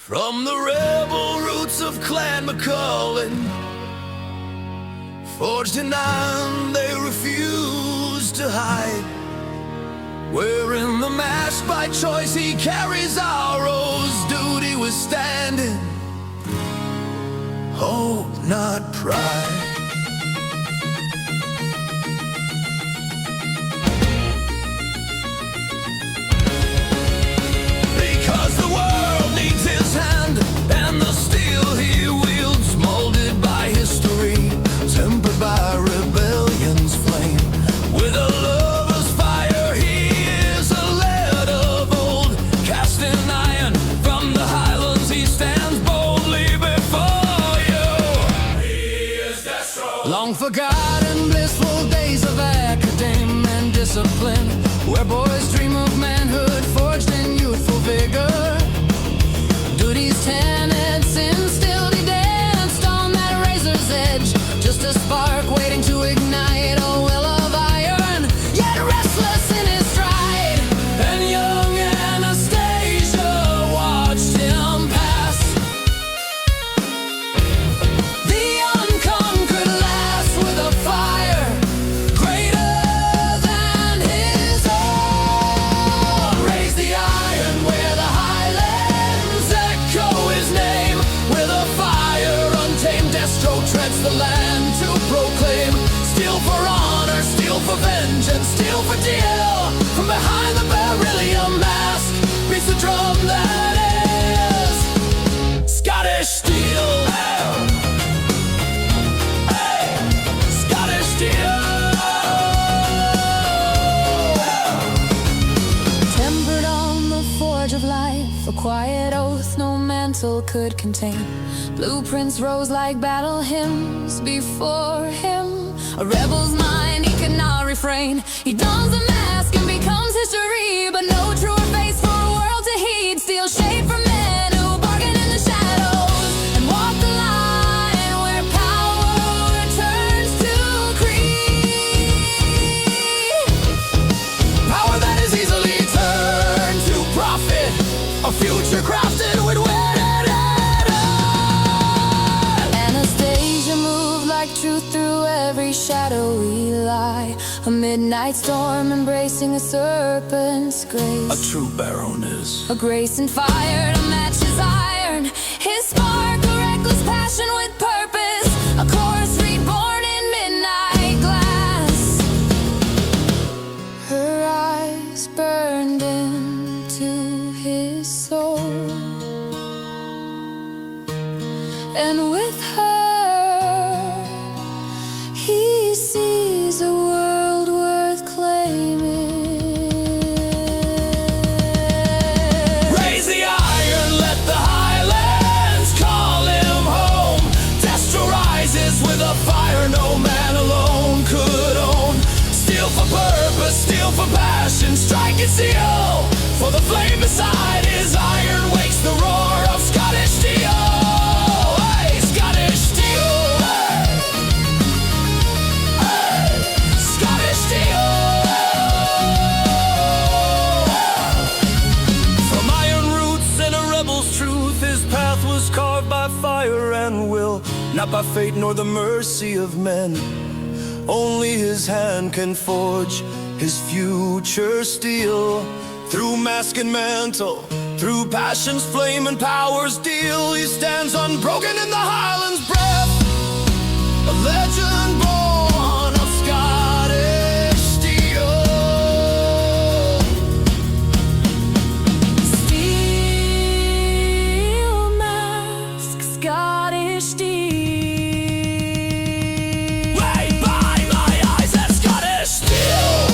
From the rebel roots of Clan McCullen, forged in iron, they refuse to hide. Wearing the mask by choice, he carries arrows, duty withstanding, hope not pride. Because the world needs his hand, and the steel he wields, molded by history, tempered by rebellion's flame. With a lover's fire, he is a lad of old, cast in iron from the highlands. He stands boldly before you. He is Destro. Long forgotten blissful days of academe and discipline, where boys dream of manhood forged in youthful vigor. Duty's tenets instilled, he danced on that razor's edge, just a spark waiting to ignite a will of iron, yet restless in his stride. And young Anastasia watched him pass, the unconquered lass with a fire greater than his own. Raise the iron where the highlands echo his name. With a fire untamed, Destro treads the land to proclaim. Steel for honor, steel for vengeance, steel for deal. From behind the beryllium mask beats the drum that is Scottish steel. Hey, Scottish steel. Tempered on the forge of life, a quiet oath no mantle could contain. Blueprints rose like battle hymns before him. A rebel's mind, he could not refrain. He dons the mask and becomes history, but no truer face for a world to heed. Steel shade for men who bargain in the shadows and walk the line where power turns to creed. Power that is easily turned to profit, a future crafted with wit and art. Anastasia moved like truth through every shadowy lie, a midnight storm embracing a serpent's grace. A true baroness. A grace and fire to match his iron, his spark a reckless passion with purpose, a chorus reborn in midnight glass. Her eyes burned into his soul, and with her he sees a world worth claiming. Raise the iron, let the highlands call him home. Destro rises with a fire no man alone could own. Steel for purpose, steel for passion, strike and seal. For the flame beside his iron wakes the roar of Scottish steel. Hey, Scottish steel. Hey, Scottish steel. From iron roots and a rebel's truth, his path was carved by fire and will, not by fate nor the mercy of men. Only his hand can forge his future steel. Through mask and mantle, through passion's flame and power's deal, he stands unbroken in the Highlands' breath, a legend born of Scottish steel. Steel mask, Scottish steel. Right by my eyes, that Scottish steel.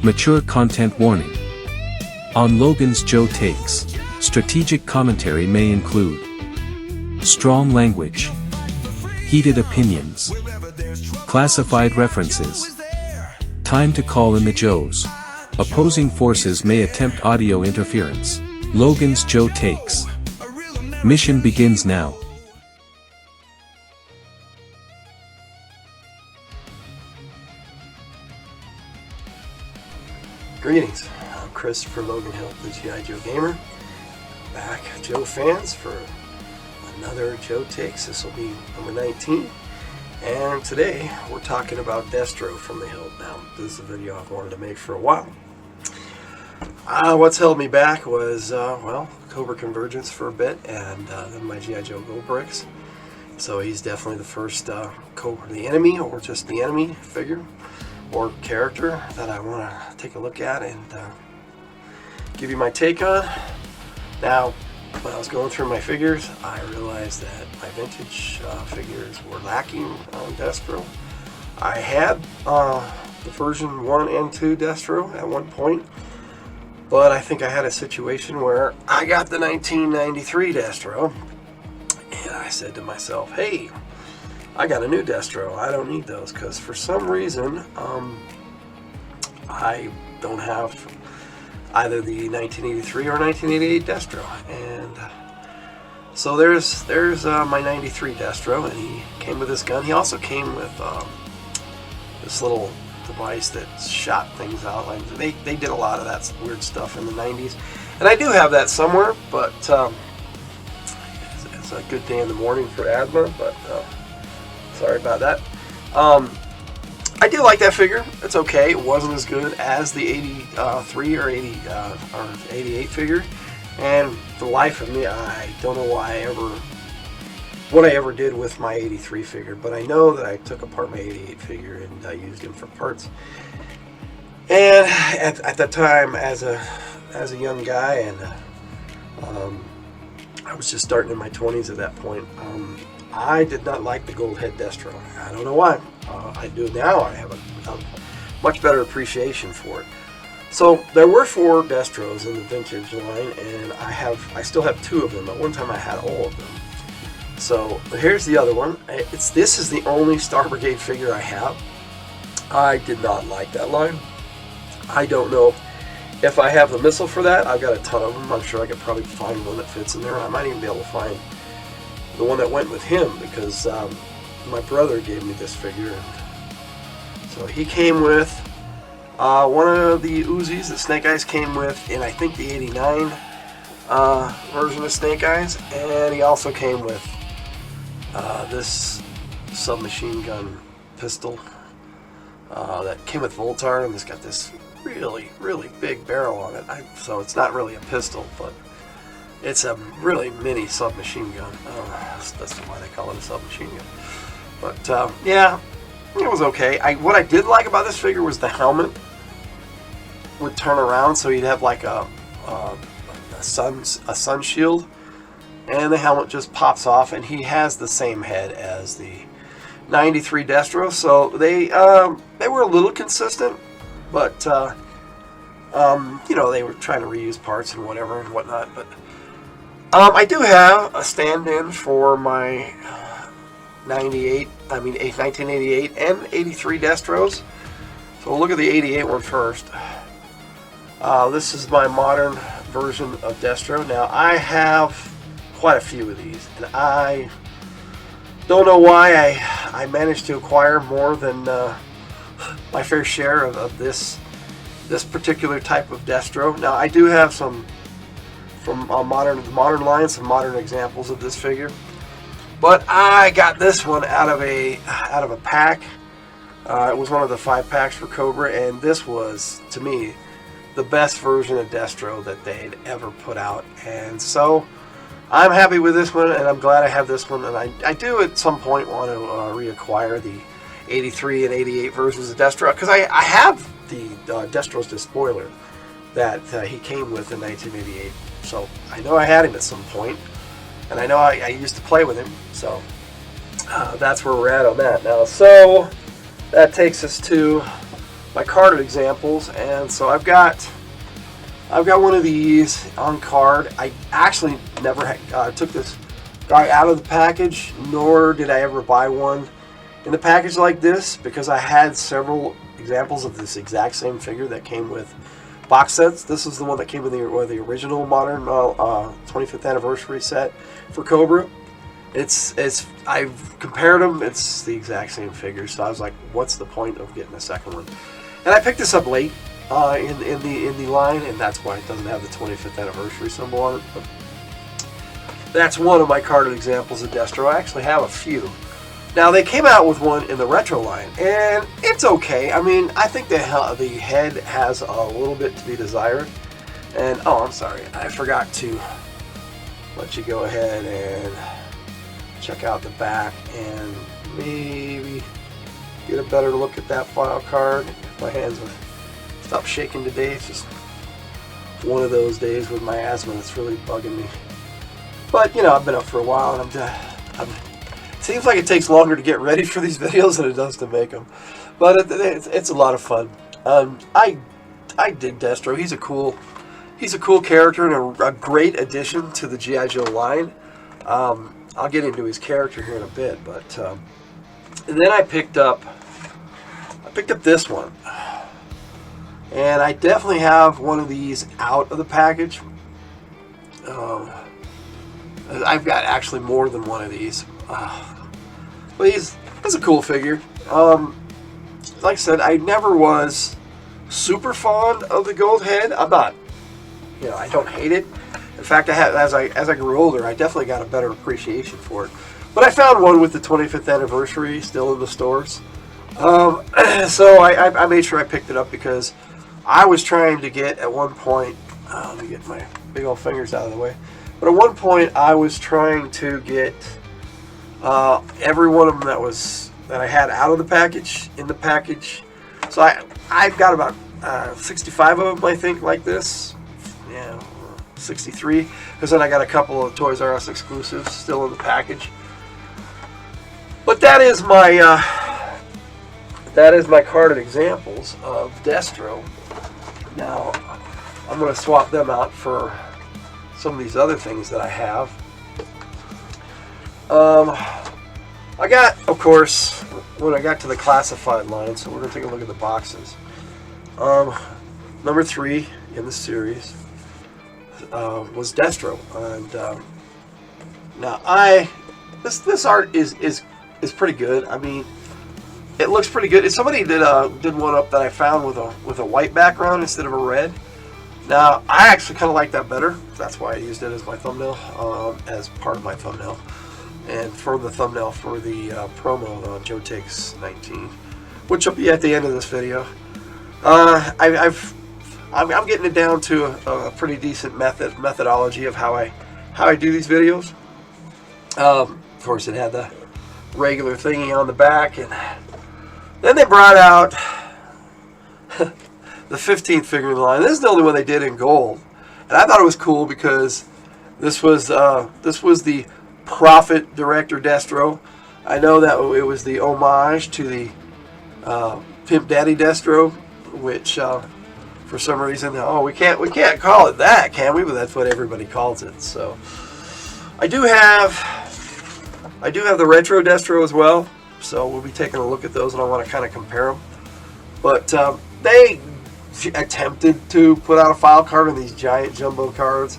Mature content warning. On Logan's Joe Takes, strategic commentary may include strong language, heated opinions, classified references. Time to call in the Joes. Opposing forces may attempt audio interference. Logan's Joe Takes. Mission begins now. Greetings, I'm Christopher Logan Hill, the GI Joe Gamer. Back, Joe fans, for another Joe Takes. This will be number 19. And today, we're talking about Destro from the Hill. Now, this is a video I've wanted to make for a while. What's held me back was, Cobra Convergence for a bit, and then my GI Joe Gold Bricks. So he's definitely the first Cobra, the enemy, or just the enemy figure or character that I want to take a look at and give you my take on. Now, when I was going through my figures, I realized that my vintage figures were lacking on Destro. I had the version 1 and 2 Destro at one point, but I think I had a situation where I got the 1993 Destro, and I said to myself, hey, I got a new Destro. I don't need those because for some reason I don't have either the 1983 or 1988 Destro, and so there's my 93 Destro, and he came with this gun. He also came with this little device that shot things out. Like they did a lot of that weird stuff in the 90s, and I do have that somewhere, but it's a good day in the morning for asthma, but sorry about that. I do like that figure. It's okay. It wasn't as good as the 83 or 88 figure. And for the life of me, I don't know what I ever did with my 83 figure. But I know that I took apart my 88 figure and I used him for parts. And at that time, as a young guy, and I was just starting in my 20s at that point, I did not like the gold head Destro. I don't know why. I do now. I have a much better appreciation for it. So there were 4 Destros in the vintage line, and I still have 2 of them. At one time I had all of them. So here's the other one. This is the only Star Brigade figure I have. I did not like that line. I don't know if I have the missile for that. I've got a ton of them. I'm sure I could probably find one that fits in there. I might even be able to find the one that went with him, because my brother gave me this figure, and so he came with one of the Uzis that Snake Eyes came with in, I think, the 89 version of Snake Eyes, and he also came with this submachine gun pistol that came with Voltar, and it's got this really, really big barrel on it. So it's not really a pistol, but it's a really mini submachine gun. That's why they call it a submachine gun. But yeah, it was okay. What I did like about this figure was the helmet would turn around, so you'd have like a sun shield, and the helmet just pops off, and he has the same head as the 93 Destro. So they were a little consistent, but they were trying to reuse parts and whatever and whatnot. But I do have a stand-in for my 1988 and 83 Destros. So we'll look at the 88 one first. This is my modern version of Destro. Now, I have quite a few of these, and I don't know why I managed to acquire more than my fair share of this particular type of Destro. Now, I do have some from modern line, some modern examples of this figure, but I got this one out of a pack. It was one of the 5 packs for Cobra, and this was, to me, the best version of Destro that they'd ever put out. And so I'm happy with this one, and I'm glad I have this one. And I do at some point want to reacquire the 83 and 88 versions of Destro, because I have the Destro's Despoiler that he came with in 1988. So I know I had him at some point, and I know I used to play with him. So that's where we're at on that now. So that takes us to my carded examples, and so I've got one of these on card. I actually never took this guy out of the package, nor did I ever buy one in the package like this, because I had several examples of this exact same figure that came with box sets. This is the one that came with the original modern 25th anniversary set for Cobra. I've compared them. It's the exact same figure, so I was like, what's the point of getting a second one? And I picked this up late in the line, and that's why it doesn't have the 25th anniversary symbol on it. But that's one of my carded examples of Destro. I actually have a few. Now, they came out with one in the retro line, and it's okay. I mean, I think the head has a little bit to be desired. And, oh, I'm sorry, I forgot to let you go ahead and check out the back and maybe get a better look at that file card. My hands have stopped shaking today. It's just one of those days with my asthma that's really bugging me. But, you know, I've been up for a while, and it seems like it takes longer to get ready for these videos than it does to make them. But it's a lot of fun. I dig Destro. He's a cool character and a great addition to the GI Joe line. I'll get into his character here in a bit, but and then I picked up this one, and I definitely have one of these out of the package. I've got actually more than one of these. But he's a cool figure. Like I said, I never was super fond of the gold head. I'm not, you know, I don't hate it. In fact, as I grew older, I definitely got a better appreciation for it. But I found one with the 25th anniversary still in the stores. So I made sure I picked it up because I was trying to get at one point. Let me get my big old fingers out of the way. But at one point, I was trying to get every one of them that I had out of the package in the package. So I've got about 65 of them, I think, like this. Yeah, 63. Because then I got a couple of Toys R Us exclusives still in the package. But that is my carded examples of Destro. Now I'm going to swap them out for some of these other things that I have. I got, of course, when I got to the classified line, so we're going to take a look at the boxes. Number 3 in the series was Destro, and now this art is pretty good. I mean, it looks pretty good. Somebody did one up that I found with a white background instead of a red. Now, I actually kind of like that better. That's why I used it as my thumbnail, as part of my thumbnail. And for the thumbnail for the promo on Joe Takes 19, which will be at the end of this video. I'm getting it down to a pretty decent methodology of how I do these videos. Of course, it had the regular thingy on the back, and then they brought out the 15th figure in the line. This is the only one they did in gold, and I thought it was cool because this was the Prophet Director Destro. I know that it was the homage to the Pimp Daddy Destro, which for some reason, we can't call it that, can we? But that's what everybody calls it. So I do have the retro Destro as well. So we'll be taking a look at those, and I want to kind of compare them. But they attempted to put out a file card on these giant jumbo cards.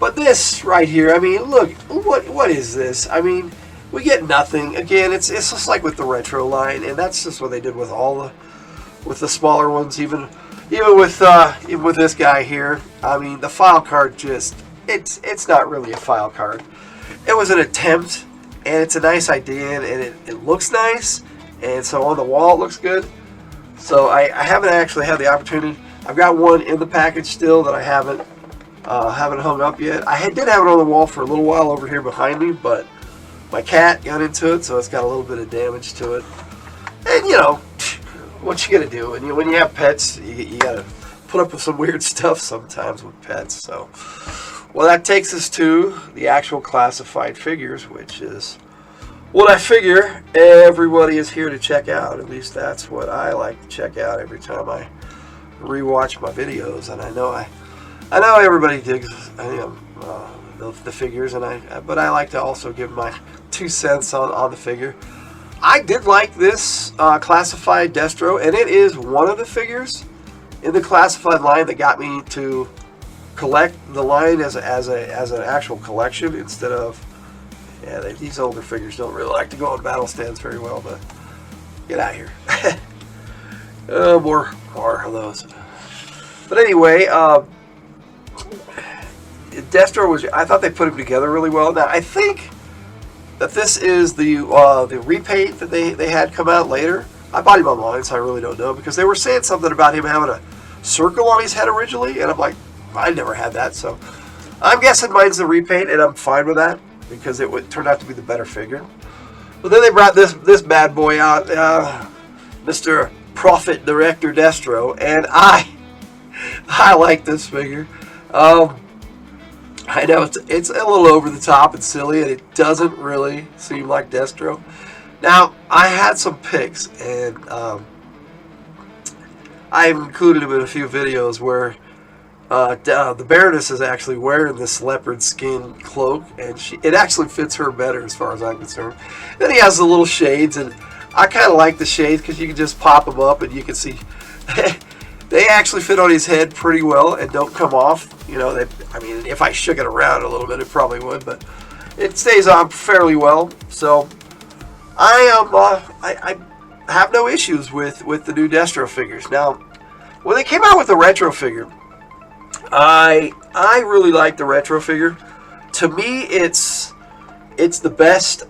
But this right here, I mean, look, what is this? I mean, we get nothing. Again, it's just like with the retro line, and that's just what they did with with the smaller ones, even with this guy here. I mean, the file card it's not really a file card. It was an attempt, and it's a nice idea, and it looks nice, and so on the wall it looks good. So I haven't actually had the opportunity. I've got one in the package still that I haven't hung up yet. I did have it on the wall for a little while over here behind me, but my cat got into it, so it's got a little bit of damage to it. And you know, what you gotta do? And when you have pets, you gotta put up with some weird stuff sometimes with pets. So, well, that takes us to the actual classified figures, which is what I figure everybody is here to check out. At least that's what I like to check out every time I rewatch my videos. And I know everybody digs the figures, but I like to also give my 2 cents on the figure. I did like this classified Destro, and it is one of the figures in the classified line that got me to collect the line as an actual collection instead of, yeah, these older figures don't really like to go on battle stands very well, but get out of here. More of those. But anyway, Destro I thought they put him together really well. Now, I think that this is the repaint that they had come out later. I bought him online, so I really don't know, because they were saying something about him having a circle on his head originally, and I'm like, I never had that, so I'm guessing mine's the repaint, and I'm fine with that, because it turned out to be the better figure. But then they brought this bad boy out, Mr. Prophet Director Destro, and I like this figure. I know it's a little over the top and silly, and it doesn't really seem like Destro. Now, I had some pics, and I've included them in a few videos where the Baroness is actually wearing this leopard skin cloak, and it actually fits her better as far as I'm concerned. Then he has the little shades, and I kind of like the shades because you can just pop them up and you can see they actually fit on his head pretty well and don't come off. You know, I mean, if I shook it around a little bit, it probably would, but it stays on fairly well. So I have no issues with the new Destro figures. Now, when they came out with the retro figure, I really like the retro figure. To me, it's the best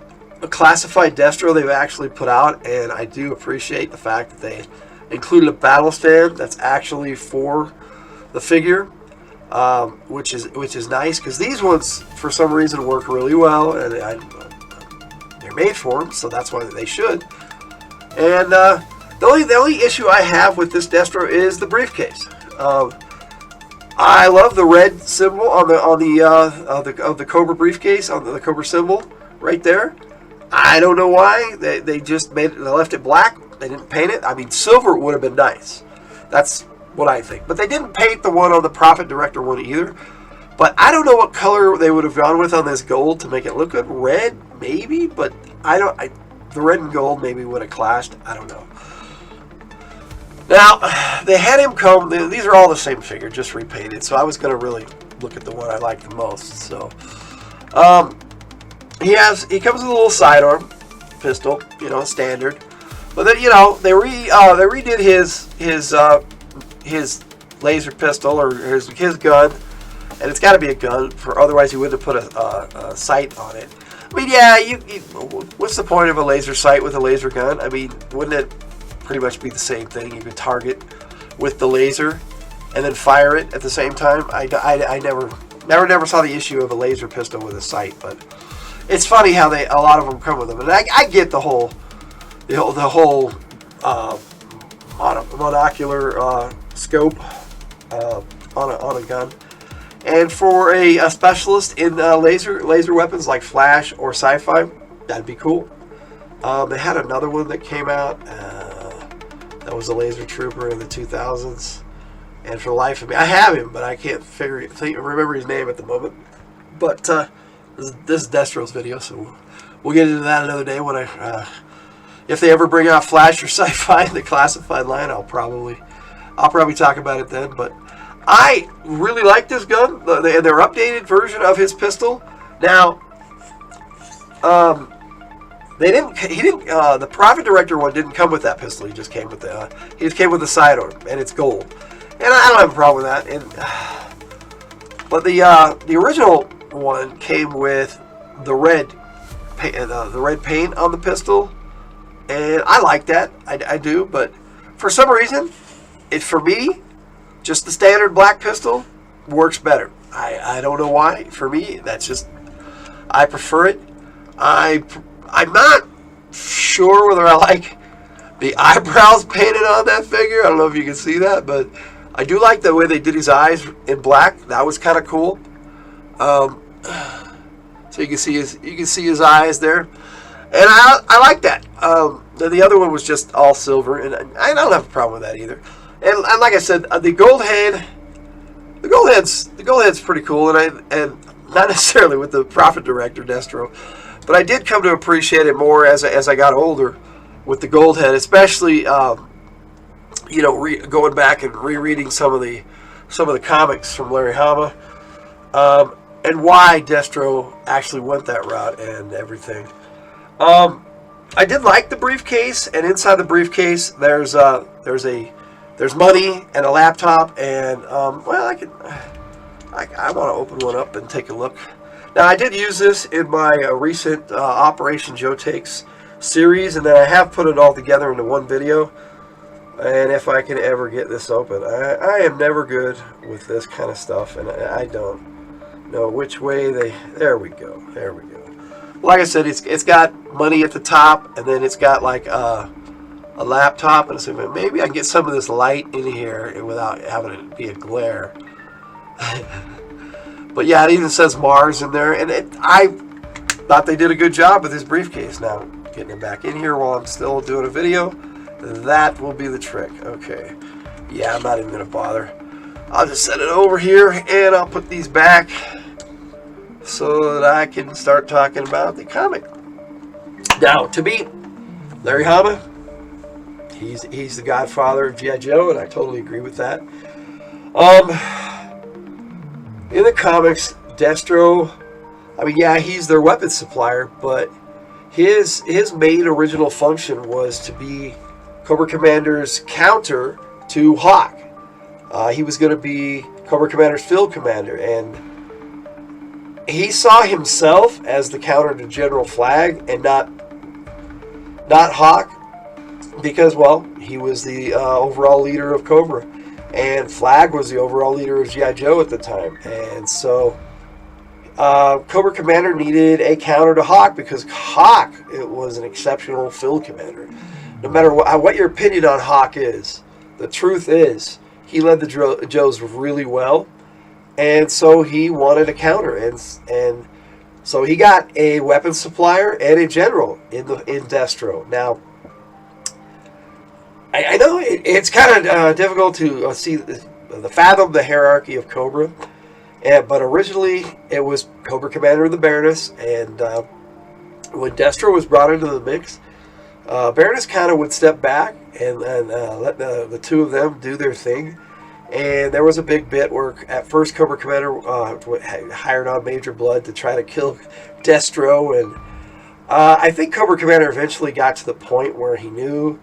classified Destro they've actually put out, and I do appreciate the fact that they included a battle stand that's actually for the figure, which is nice, because these ones for some reason work really well, and they're made for them, so that's why they should. And the only issue I have with this Destro is the briefcase. I love the red symbol on the Cobra briefcase, on the Cobra symbol right there. I don't know why they just they left it black. They didn't paint it. I mean, silver would have been nice. That's what I think. But they didn't paint the one on the Prophet Director one either. But I don't know what color they would have gone with on this gold to make it look good. Red, maybe, but the red and gold maybe would have clashed. I don't know. Now, they had him come. These are all the same figure, just repainted. So I was going to really look at the one I like the most. So, he comes with a little sidearm pistol, standard. But then, they redid his laser pistol, or his gun, and it's got to be a gun, otherwise he wouldn't have put a sight on it. I mean, yeah, what's the point of a laser sight with a laser gun? I mean, wouldn't it pretty much be the same thing? You could target with the laser and then fire it at the same time. I never saw the issue of a laser pistol with a sight, but it's funny how a lot of them come with them, and I get the whole monocular scope on a gun. And for a specialist in laser weapons like flash or sci-fi, that'd be cool. They had another one that came out that was a laser trooper in the 2000s, and for the life of me, I have him, but I can't remember his name at the moment. But this is Destro's video, so we'll get into that another day when if they ever bring out flash or sci-fi in the classified line, I'll probably talk about it then. But I really like this gun, their updated version of his pistol. Now, the Prophet Director one didn't come with that pistol. He just came with the sidearm, and it's gold. And I don't have a problem with that. But the original one came with the red paint on the pistol, and I like that. I do, but for some reason, for me, just the standard black pistol works better. I don't know why. For me, I prefer it. I'm not sure whether I like the eyebrows painted on that figure. I don't know if you can see that, but I do like the way they did his eyes in black. That was kind of cool. So you can see his eyes there. And I like that. The other one was just all silver, and I don't have a problem with that either. And like I said, the gold head's pretty cool, and not necessarily with the Prophet Director Destro, but I did come to appreciate it more as I got older with the gold head, especially going back and rereading some of the comics from Larry Hama, and why Destro actually went that route and everything. I did like the briefcase, and inside the briefcase there's money and a laptop, and I want to open one up and take a look. Now, I did use this in my recent Operation Joe Takes series, and then I have put it all together into one video. And if I can ever get this open, I am never good with this kind of stuff, and I don't know which way there we go. Like I said, it's got money at the top, and then it's got like a laptop, and so maybe I can get some of this light in here without having it be a glare. But yeah, it even says Mars in there, and I thought they did a good job with this briefcase. Now, getting it back in here while I'm still doing a video, that will be the trick. Okay, yeah, I'm not even going to bother. I'll just set it over here, and I'll put these back so that I can start talking about the comic. Now, to me, Larry Hama, he's the godfather of GI Joe, and I totally agree with that. In the comics, Destro, I mean, yeah, he's their weapons supplier, but his main original function was to be Cobra Commander's counter to Hawk. He was going to be Cobra Commander's field commander, and he saw himself as the counter to General Flag and not Hawk, because, well, he was the overall leader of Cobra, and Flag was the overall leader of GI Joe at the time. And so Cobra Commander needed a counter to Hawk, because Hawk, it was an exceptional field commander. No matter what your opinion on Hawk is, the truth is he led the Joes really well, and so he wanted a counter, and so he got a weapons supplier and a general in Destro. Now, I know it's kind of difficult to fathom the hierarchy of Cobra, but originally it was Cobra Commander and the Baroness, and when Destro was brought into the mix, Baroness kind of would step back and let the two of them do their thing. And there was a big bit where at first Cobra Commander hired on Major Blood to try to kill Destro, and I think Cobra Commander eventually got to the point where he knew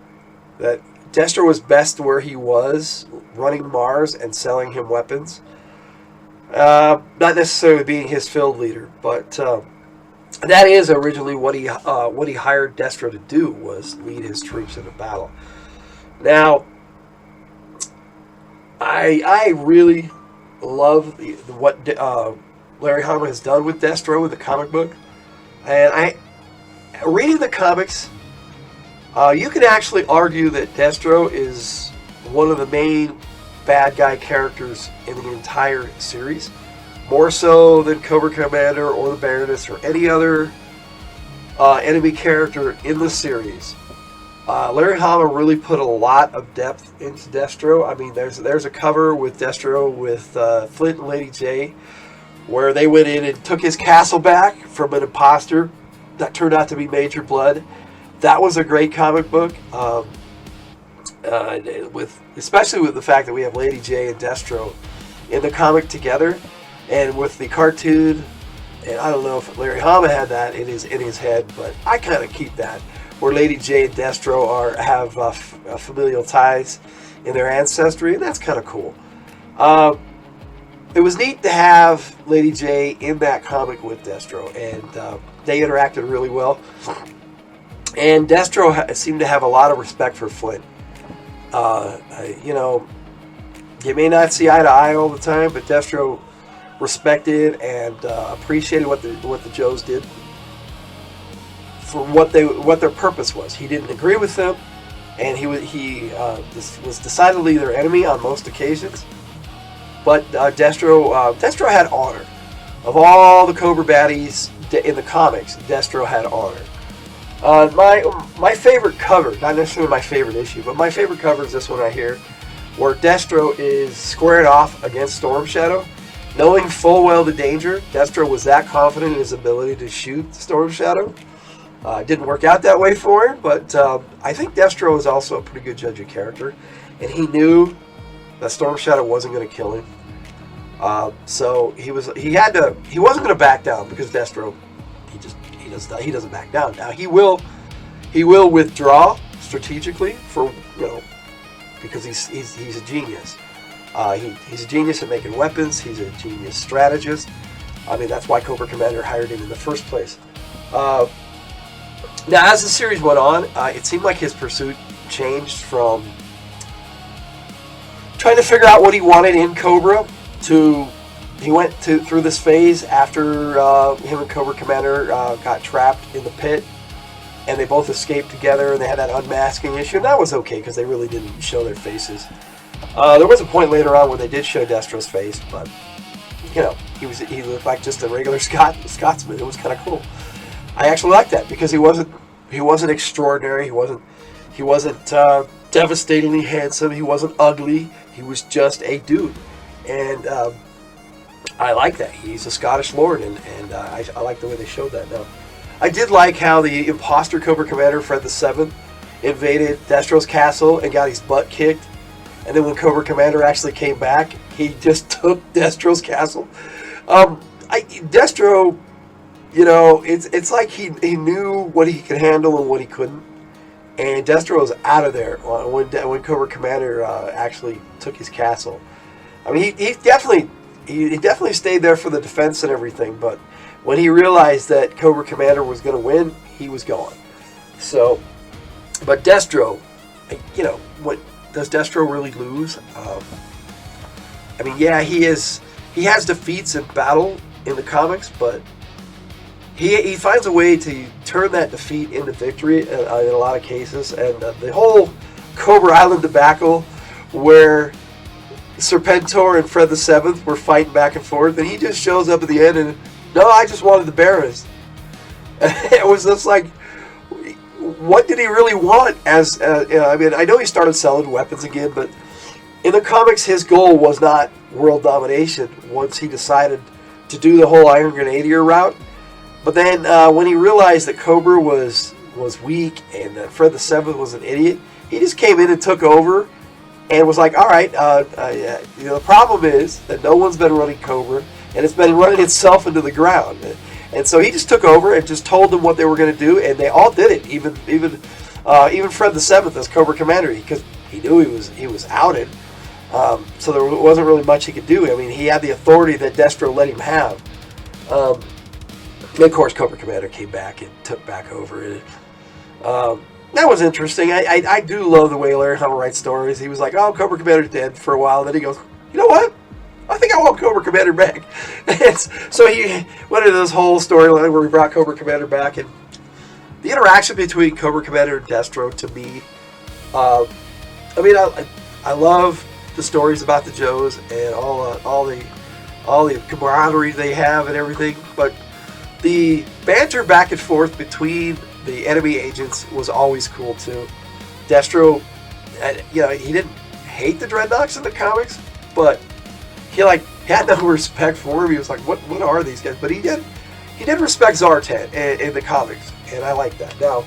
that Destro was best where he was, running Mars and selling him weapons. Not necessarily being his field leader, but that is originally what he hired Destro to do, was lead his troops into battle. Now, I really love what Larry Hama has done with Destro in the comic book, and reading the comics, you can actually argue that Destro is one of the main bad guy characters in the entire series, more so than Cobra Commander or the Baroness or any other enemy character in the series. Larry Hama really put a lot of depth into Destro. I mean, there's a cover with Destro with Flint and Lady J, where they went in and took his castle back from an imposter that turned out to be Major Blood. That was a great comic book, especially with the fact that we have Lady J and Destro in the comic together, and with the cartoon. And I don't know if Larry Hama had that in his head, but I kind of keep that, where Lady J and Destro have familial ties in their ancestry, and that's kind of cool. It was neat to have Lady J in that comic with Destro, and they interacted really well. And Destro seemed to have a lot of respect for Flint. You may not see eye to eye all the time, but Destro respected and appreciated what the Joes did for what their purpose was. He didn't agree with them, and he was decidedly their enemy on most occasions. But Destro had honor. Of all the Cobra baddies in the comics, Destro had honor. My favorite cover, not necessarily my favorite issue, but my favorite cover is this one right here, where Destro is squared off against Storm Shadow. Knowing full well the danger, Destro was that confident in his ability to shoot Storm Shadow. It didn't work out that way for him, but I think Destro is also a pretty good judge of character, and he knew that Storm Shadow wasn't going to kill him. So he wasn't going to back down, because Destro, he doesn't back down. Now he will withdraw strategically for, because he's a genius. He's a genius at making weapons. He's a genius strategist. I mean, that's why Cobra Commander hired him in the first place. Now, as the series went on, it seemed like his pursuit changed from trying to figure out what he wanted in Cobra to he went through this phase after him and Cobra Commander got trapped in the pit, and they both escaped together, and they had that unmasking issue, and that was okay because they really didn't show their faces. There was a point later on where they did show Destro's face, but he looked like just a regular Scotsman. It was kind of cool. I actually liked that because he wasn't extraordinary. He wasn't devastatingly handsome. He wasn't ugly. He was just a dude, and I like that. He's a Scottish lord, and I like the way they showed that. Now, I did like how the imposter Cobra Commander Fred VII invaded Destro's castle and got his butt kicked, and then when Cobra Commander actually came back, he just took Destro's castle. Destro, it's like he knew what he could handle and what he couldn't, and Destro was out of there when Cobra Commander actually took his castle. I mean, he definitely stayed there for the defense and everything, but when he realized that Cobra Commander was going to win, he was gone. So, but Destro, what does Destro really lose? I mean, yeah, he has defeats in battle in the comics, but he finds a way to turn that defeat into victory in a lot of cases. And the whole Cobra Island debacle, where Serpentor and Fred VII were fighting back and forth, and he just shows up at the end and, no, I just wanted the Barons. It was just like, what did he really want? I mean, I know he started selling weapons again, but in the comics, his goal was not world domination once he decided to do the whole Iron Grenadier route. But then when he realized that Cobra was weak and that Fred VII was an idiot, he just came in and took over and was like, all right, the problem is that no one's been running Cobra, and it's been running itself into the ground. And so he just took over and just told them what they were going to do, and they all did it. Even Fred VII as Cobra Commander, because he knew he was outed. So there wasn't really much he could do. I mean, he had the authority that Destro let him have. And of course, Cobra Commander came back and took back over it. That was interesting. I do love the way Larry Hama writes stories. He was like, oh, Cobra Commander's dead for a while. And then he goes, you know what? I think I want Cobra Commander back. So he went into this whole storyline where he brought Cobra Commander back. And the interaction between Cobra Commander and Destro, to me, I love the stories about the Joes and all the camaraderie they have and everything. But the banter back and forth between the enemy agents was always cool too. Destro, he didn't hate the Dreadnoks in the comics, but he had no respect for him. He was like, what are these guys? But he did respect Zartan in the comics, and I like that. Now,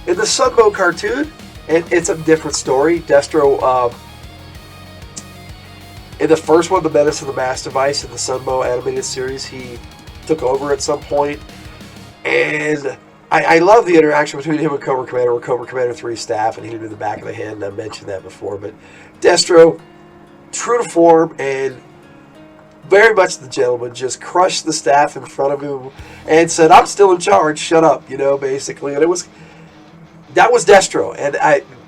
in the Sunbow cartoon, it's a different story. Destro, in the first one, The Menace of the Mass Device, in the Sunbow animated series, he took over at some point, and I love the interaction between him and Cobra Commander, where Cobra Commander 3's staff and hit him in the back of the head, and I mentioned that before. But Destro, true to form and very much the gentleman, just crushed the staff in front of him and said, I'm still in charge, shut up, basically. And that was Destro, and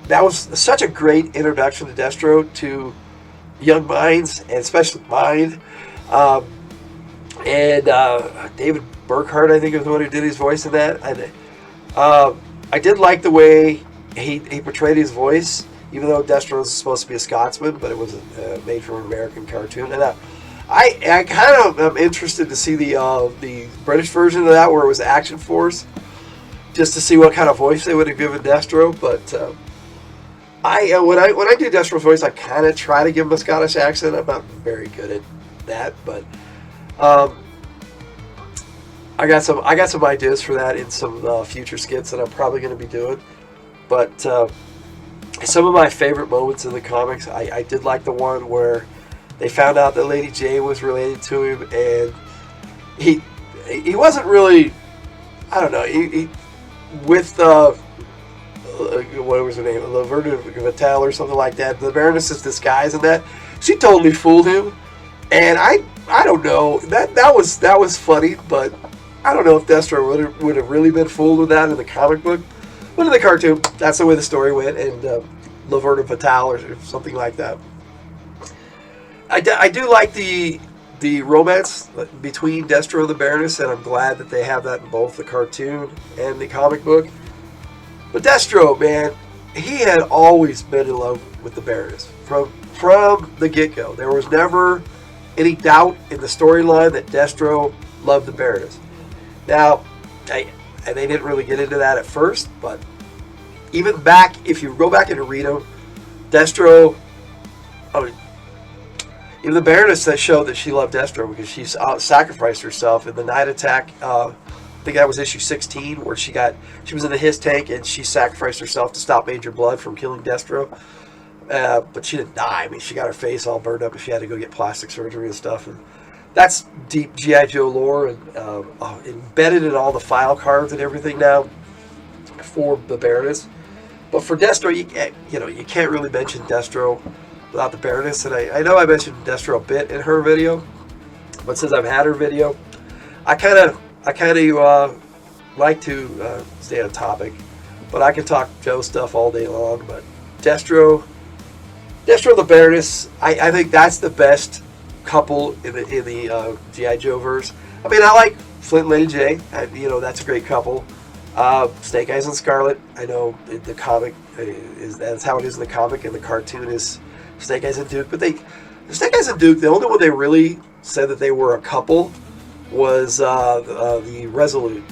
that was such a great introduction to Destro to young minds, and especially mine. And David Burkhart, I think, is the one who did his voice in that. And I did like the way he portrayed his voice, even though Destro was supposed to be a Scotsman, but it was made from an American cartoon. And I kind of am interested to see the British version of that, where it was Action Force. just to see what kind of voice they would have given Destro. But when I do Destro's voice, I kind of try to give him a Scottish accent. I'm not very good at that, but I got some ideas for that in some future skits that I'm probably going to be doing. But some of my favorite moments in the comics, I did like the one where they found out that Lady Jane was related to him, and he wasn't really, I don't know, he with what was her name, Laverna Vital or something like that, the Baroness's disguise and that, she totally fooled him, and I don't know, that was funny, but I don't know if Destro would have really been fooled with that in the comic book, but in the cartoon, that's the way the story went, and Laverna Vital or something like that. I do like the romance between Destro and the Baroness, and I'm glad that they have that in both the cartoon and the comic book. But Destro, man, he had always been in love with the Baroness from the get-go. There was never any doubt in the storyline that Destro loved the Baroness. Now, and they didn't really get into that at first, but even back, if you go back and read them, Destro, I mean, even the Baroness that showed that she loved Destro because she sacrificed herself in the night attack. I think that was issue 16, where she was in the his tank and she sacrificed herself to stop Major Blood from killing Destro. But she didn't die. I mean, she got her face all burned up and she had to go get plastic surgery and stuff. And that's deep GI Joe lore and embedded in all the file cards and everything now for the Baroness. But for Destro, you can't really mention Destro without the Baroness, and I know I mentioned Destro a bit in her video, but since I've had her video, I kind of like to stay on topic, but I can talk Joe stuff all day long. But Destro the Baroness, I think that's the best couple in the GI Joe verse. I mean, I like Flint and Lady J. That's a great couple. Snake Eyes and Scarlet, I know the comic that's how it is in the comic, and the cartoon is Snake Eyes and Duke. But Snake Eyes and Duke, the only one they really said that they were a couple was the Resolute.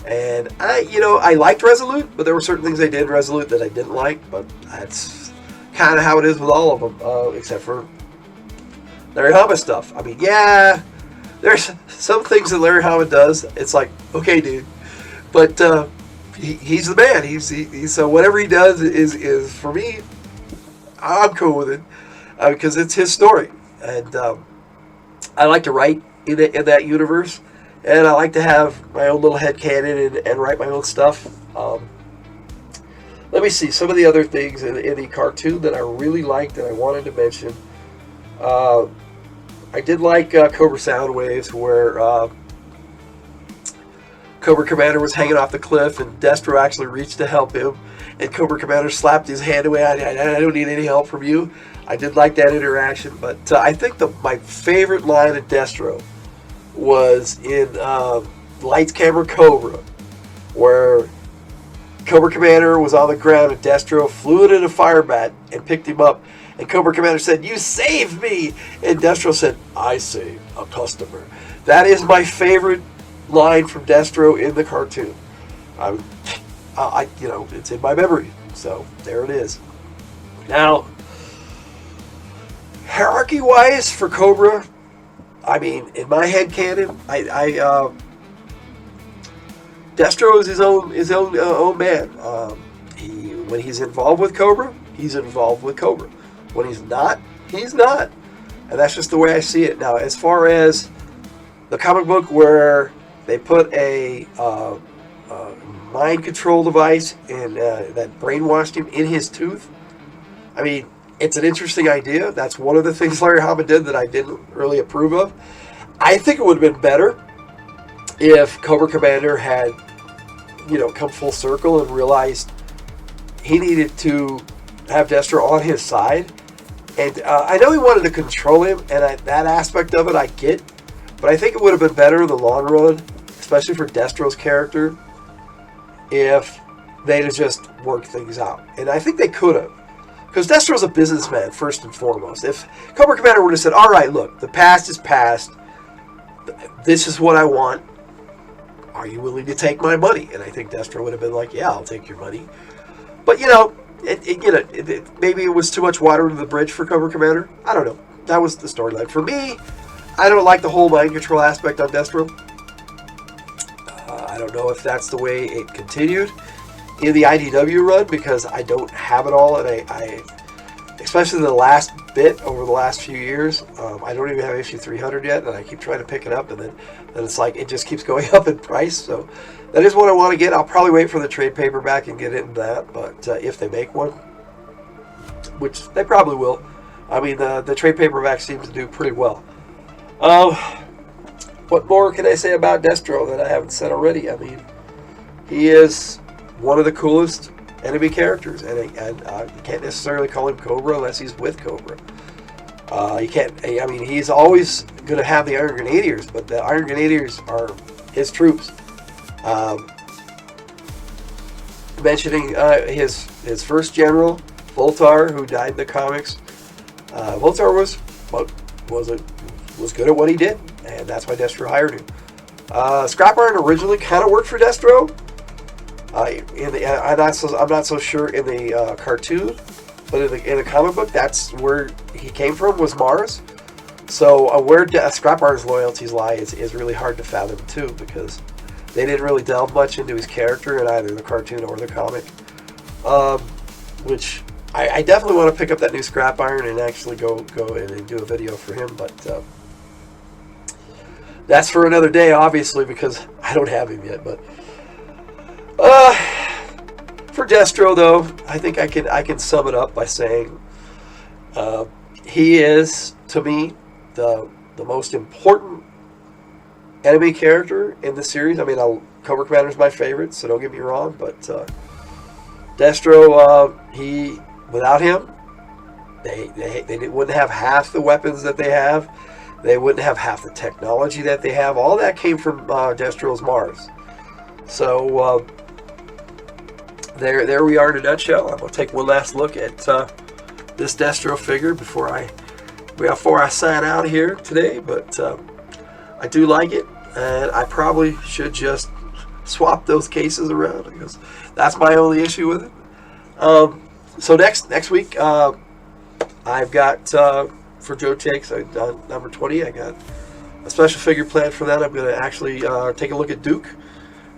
And I liked Resolute, but there were certain things they did in Resolute that I didn't like. But that's kind of how it is with all of them, except for Larry Hama stuff. I mean, yeah, there's some things that Larry Hama does. It's like, okay, dude, but he's the man. He's so whatever he does is for me, I'm cool with it because it's his story, and I like to write in that universe, and I like to have my own little headcanon and write my own stuff. Let me see some of the other things in the cartoon that I really liked and I wanted to mention. I did like Cobra Soundwaves, where Cobra Commander was hanging off the cliff and Destro actually reached to help him, and Cobra Commander slapped his hand away. I don't need any help from you. I did like that interaction, but I think my favorite line of Destro was in Lights Camera Cobra, where Cobra Commander was on the ground and Destro flew it in a fire bat and picked him up, and Cobra Commander said, "You saved me!" And Destro said, "I saved a customer." That is my favorite line from Destro in the cartoon. It's in my memory, so there it is. Now, hierarchy-wise for Cobra, I mean, in my headcanon, Destro is his own man. When he's involved with Cobra, he's involved with Cobra. When he's not, he's not. And that's just the way I see it. Now, as far as the comic book where they put a mind control device and that brainwashed him in his tooth, I mean, it's an interesting idea. That's one of the things Larry Hama did that I didn't really approve of. I think it would have been better if Cobra Commander had, come full circle and realized he needed to have Destro on his side. And I know he wanted to control him, and that aspect of it I get, but I think it would have been better in the long run, especially for Destro's character, if they'd have just worked things out. And I think they could have. Because Destro's a businessman, first and foremost. If Cobra Commander would have said, all right, look, the past is past. This is what I want. are you willing to take my money? And I think Destro would have been like, yeah, I'll take your money. But, you know, maybe it was too much water under the bridge for Cobra Commander. I don't know. That was the storyline. For me, I don't like the whole mind control aspect on Destro. I don't know if that's the way it continued in the IDW run, because I don't have it all, and I especially the last bit over the last few years, I don't even have issue 300 yet, and I keep trying to pick it up, and then it's like it just keeps going up in price. So that is what I want to get. I'll probably wait for the trade paperback and get into that, but if they make one, which they probably will. I mean, the trade paperback seems to do pretty well. What more can I say about Destro that I haven't said already? I mean, he is one of the coolest enemy characters, and you can't necessarily call him Cobra unless he's with Cobra. You can't. I mean, he's always going to have the Iron Grenadiers, but the Iron Grenadiers are his troops. Mentioning his first general, Voltar, who died in the comics. Voltar was good at what he did, and that's why Destro hired him. Scrap Iron originally kind of worked for Destro. I'm not so sure in the cartoon, but in the comic book, that's where he came from, was Mars. So where Scrap Iron's loyalties lie is really hard to fathom too, because they didn't really delve much into his character in either the cartoon or the comic. Which I definitely want to pick up that new Scrap Iron and actually go in and do a video for him, but that's for another day, obviously, because I don't have him yet. But for Destro, though, I think I can sum it up by saying he is, to me, the most important enemy character in the series. I mean, Cobra Commander is my favorite, so don't get me wrong, but Destro, without him, they wouldn't have half the weapons that they have. They wouldn't have half the technology that they have. All that came from Destro's Mars. So there we are in a nutshell. I'm going to take one last look at this Destro figure before I sign out here today. But I do like it, and I probably should just swap those cases around, because that's my only issue with it. So next week, I've got for Joe Takes number 20. I got a special figure planned for that. I'm going to actually take a look at Duke.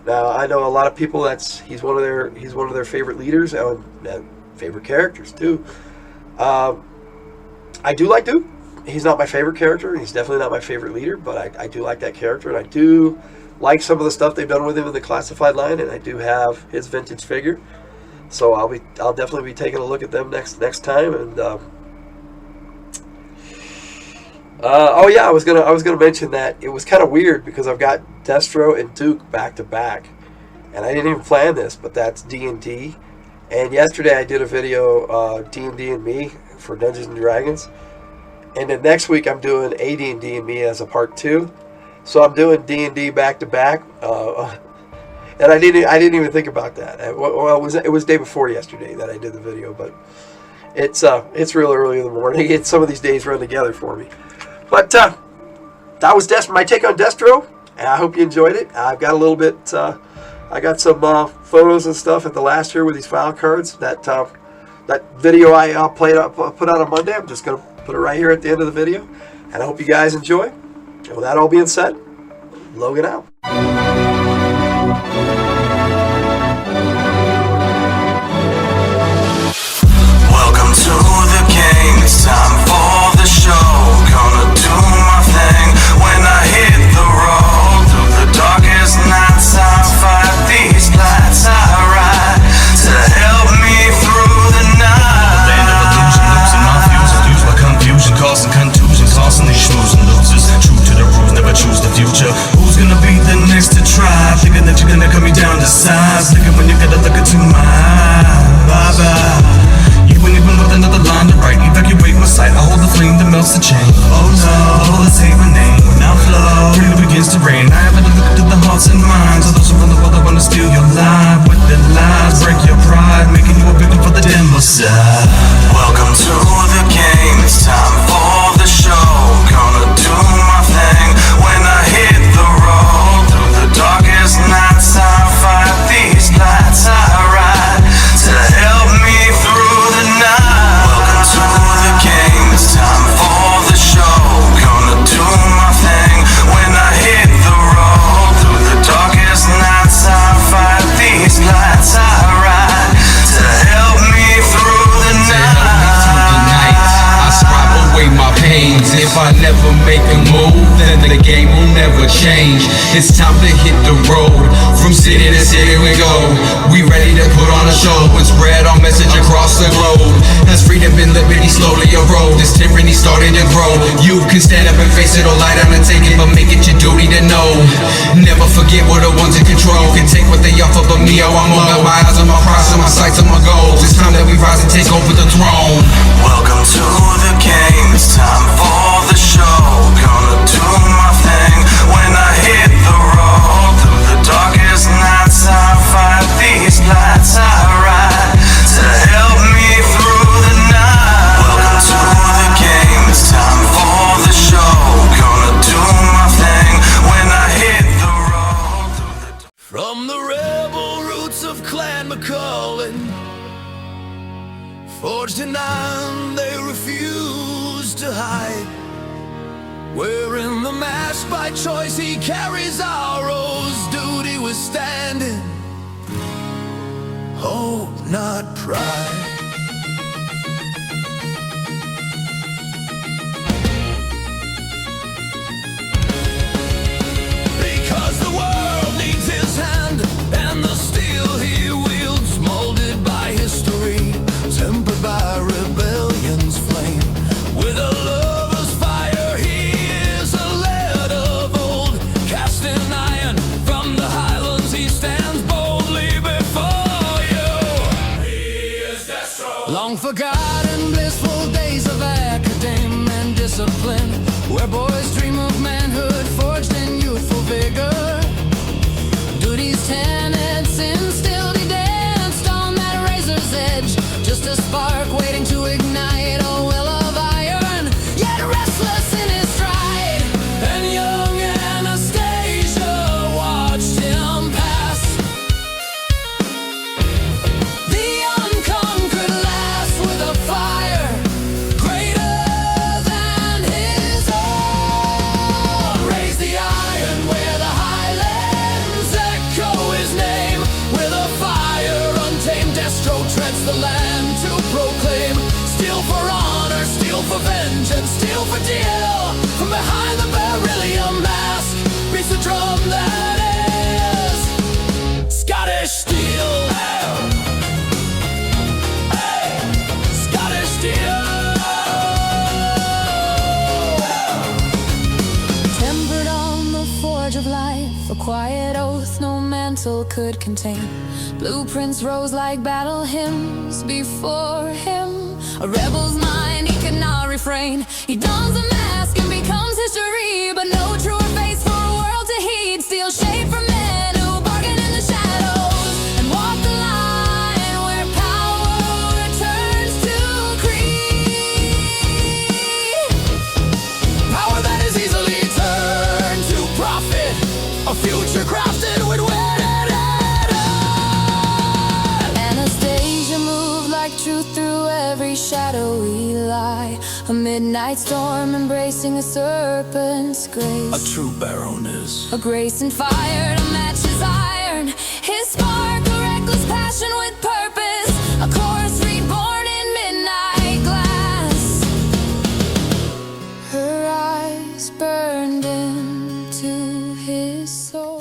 Now, I know a lot of people he's one of their favorite leaders and favorite characters too. I do like Duke. He's not my favorite character. He's definitely not my favorite leader, but I do like that character, and I do like some of the stuff they've done with him in the classified line, and I do have his vintage figure. So I'll definitely be taking a look at them next time. And oh yeah, I was gonna mention that it was kind of weird because I've got Destro and Duke back to back, and I didn't even plan this, but that's D&D. And yesterday I did a video D&D and me for Dungeons and Dragons, and then next week I'm doing AD&D and me as a part 2. So I'm doing D&D back to back, and I didn't even think about that. Well, it was day before yesterday that I did the video, but it's real early in the morning. Some of these days run together for me. But that was my take on Destro, and I hope you enjoyed it. I've got a little bit. I got some photos and stuff at the last here with these file cards. That video I put out on Monday. I'm just gonna put it right here at the end of the video, and I hope you guys enjoy. And with that all being said, Logan out. Welcome to the game, it's time for the show. Gonna do my thing when I hit the road. Through the darkest nights I fight these lights I ride to help me through the night. Land of illusion, losing my fuse, confused by confusion, causing contusions, causing these schmoes and losers. True to the rules, never choose the future. Who's gonna be the next to try? Thinking that you're gonna cut me down to size. Thinking when you gotta look into my eyes. Bye-bye. You ain't even with another line to write. Evacuate my sight. I hold the flame that melts the chain. Oh no, all the same my name. When I flow, freedom begins to rain. I have to look into the hearts and minds of those around the world that wanna steal your life with their lies, break your pride, making you a victim for the demo side. Welcome to the game, it's time for the show. Gonna do my thing when I hit the road. Through the darkest night if I never make a move, then the game will never change. It's time to hit the road. From city to city we go. We ready to put on a show and spread our message across the globe. As freedom and liberty slowly erode, this tyranny starting to grow. You can stand up and face it or lie down and take it, but make it your duty to know. Never forget we're the ones in control. You can take what they offer, but me, oh, I'm on my eyes on my prize, on my sights, on my goals. It's time that we rise and take over the throne. Welcome to the game, it's time for the show. Gonna do my thing when I hit the road. Through the darkest nights I fight these lights I ride to help me through the night. Welcome to the game, it's time for the show. Gonna do my thing when I hit the road. From the rebel roots of Clan McCullen, forged in iron, they refuse to hide. Wearing the mask by choice, he carries arrows. Duty was standing, hope not pride. Because the world needs his hand, and the steel he wields, molded by history, tempered by rebellion's flame. With a lover's fire, he is a lead of old. Cast in iron from the highlands, he stands boldly before you. He is Destro. Long forgotten blissful days of academe and discipline, where boys dream of manhood forged in youthful vigor. Duty's tenets instilled, he danced on that razor's edge. Just a spark waiting to ignite a will of iron, yet restless in his stride. And young Anastasia watched him pass. The unconquered lass with a fire greater than his own. Raise the iron where the highlands echo his name. With a fire untamed, Destro treads the land to proclaim. Steal for honor, steal for vengeance, steal for deal. From behind the beryllium mask beats the drum that is Scottish steel. Hey, Scottish steel. Tempered on the forge of life, a quiet oath no mantle could contain. Blueprints rose like battle hymns before him. A rebel's mind, he cannot refrain. He dons a mask and becomes history, but no truer face for a world to heed. Steel shade from men who bargain in the shadows and walk the line where power returns to creed. Power that is easily turned to profit, a future crafted with wit and edge. Anastasia moved like truth through every shadowy lie. A midnight storm embracing a serpent's grace. A true baroness. A grace and fire to match his iron. His spark, a reckless passion with purpose. A chorus reborn in midnight glass. Her eyes burned into his soul.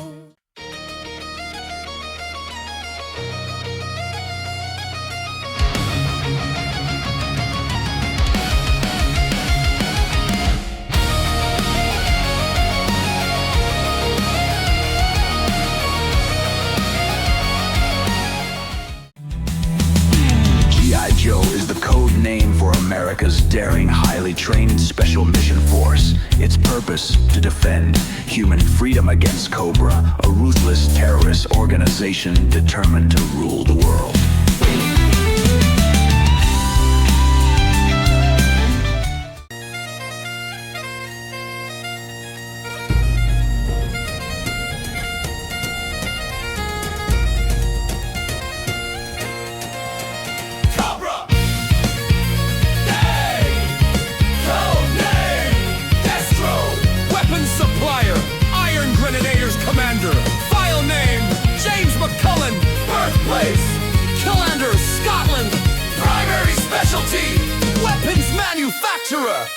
GI Joe is the code name for America's daring, highly trained special mission force. Its purpose, to defend human freedom against Cobra, a ruthless terrorist organization determined to rule the world. Cobra! Code name! Destro! Weapons supplier, Iron Grenadiers commander. File name, James McCullen. Birthplace! Killander, Scotland. Primary specialty! Weapons manufacturer.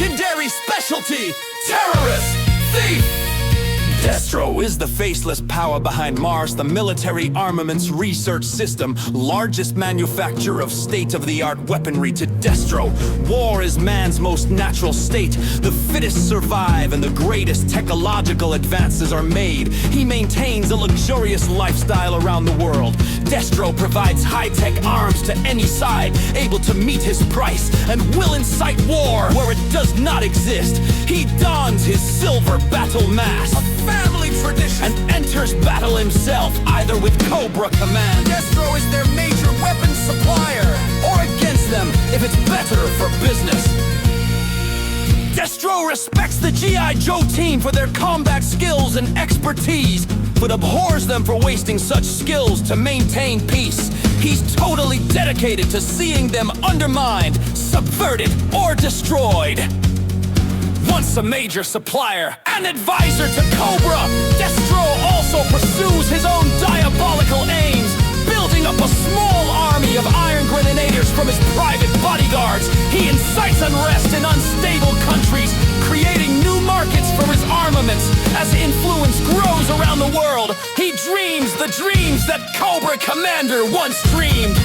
secondary specialty, terrorist, thief. Destro is the faceless power behind Mars, the military armaments research system, largest manufacturer of state-of-the-art weaponry to Destro. War is man's most natural state. The fittest survive and the greatest technological advances are made. He maintains a luxurious lifestyle around the world. Destro provides high-tech arms to any side, able to meet his price, and will incite war where it does not exist. He dons his silver battle mask, family tradition, and enters battle himself, either with Cobra Command. Destro is their major weapons supplier, or against them if it's better for business. Destro respects the GI Joe team for their combat skills and expertise, but abhors them for wasting such skills to maintain peace. He's totally dedicated to seeing them undermined, subverted, or destroyed. Once a major supplier and advisor to Cobra, Destro also pursues his own diabolical aims, building up a small army of iron grenadiers from his private bodyguards. He incites unrest in unstable countries, creating new markets for his armaments. As influence grows around the world, he dreams the dreams that Cobra Commander once dreamed.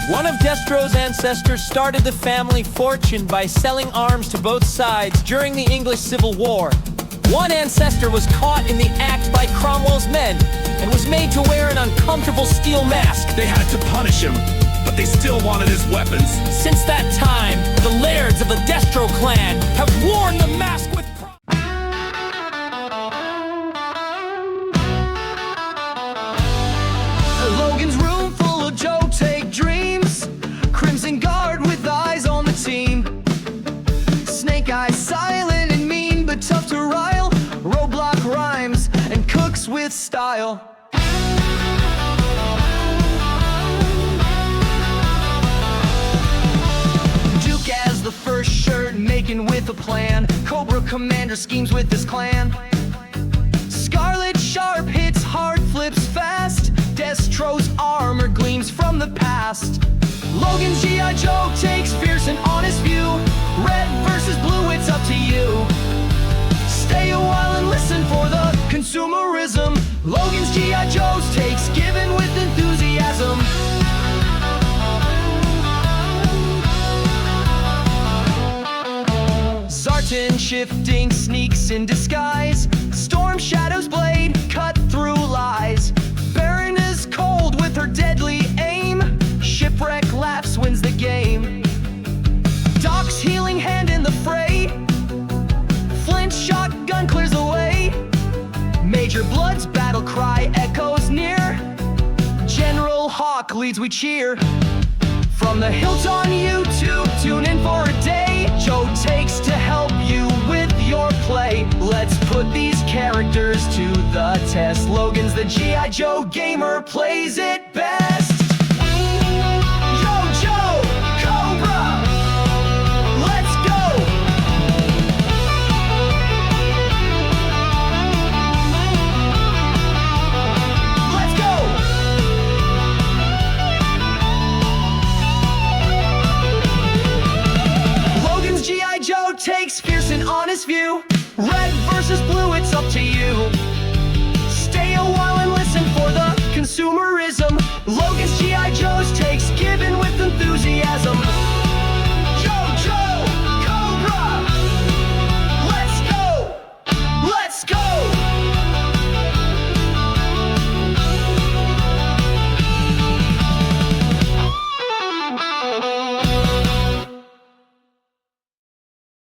One of Destro's ancestors started the family fortune by selling arms to both sides during the English Civil War. One ancestor was caught in the act by Cromwell's men and was made to wear an uncomfortable steel mask. They had to punish him, but they still wanted his weapons. Since that time, the lairds of the Destro clan have worn the mask with Logan's room full of Joe take dreams. Crimson Guard with eyes on the team. Snake Eyes silent and mean, but tough to rile. Roadblock rhymes and cooks with style. Duke as the first shirt, making with a plan. Cobra Commander schemes with his clan. Scarlet sharp hits hard, flips fast. Destro's armor gleams from the past. Logan's GI Joe takes fierce and honest view. Red versus blue, it's up to you. Stay a while and listen for the consumerism. Logan's GI Joe's takes given with enthusiasm. Zartan shifting sneaks in disguise. Storm Shadow's blade cut through lies. Baron is cold with her deadly aim. Shipwreck laughs, wins the game. Doc's healing hand in the fray. Flint shotgun clears the way. Major Blood's battle cry echoes near. General Hawk leads, we cheer. From the hilt on YouTube, tune in for a day. Joe takes to help you with your play. Let's put these characters to the test. Logan's the GI Joe gamer, plays it best.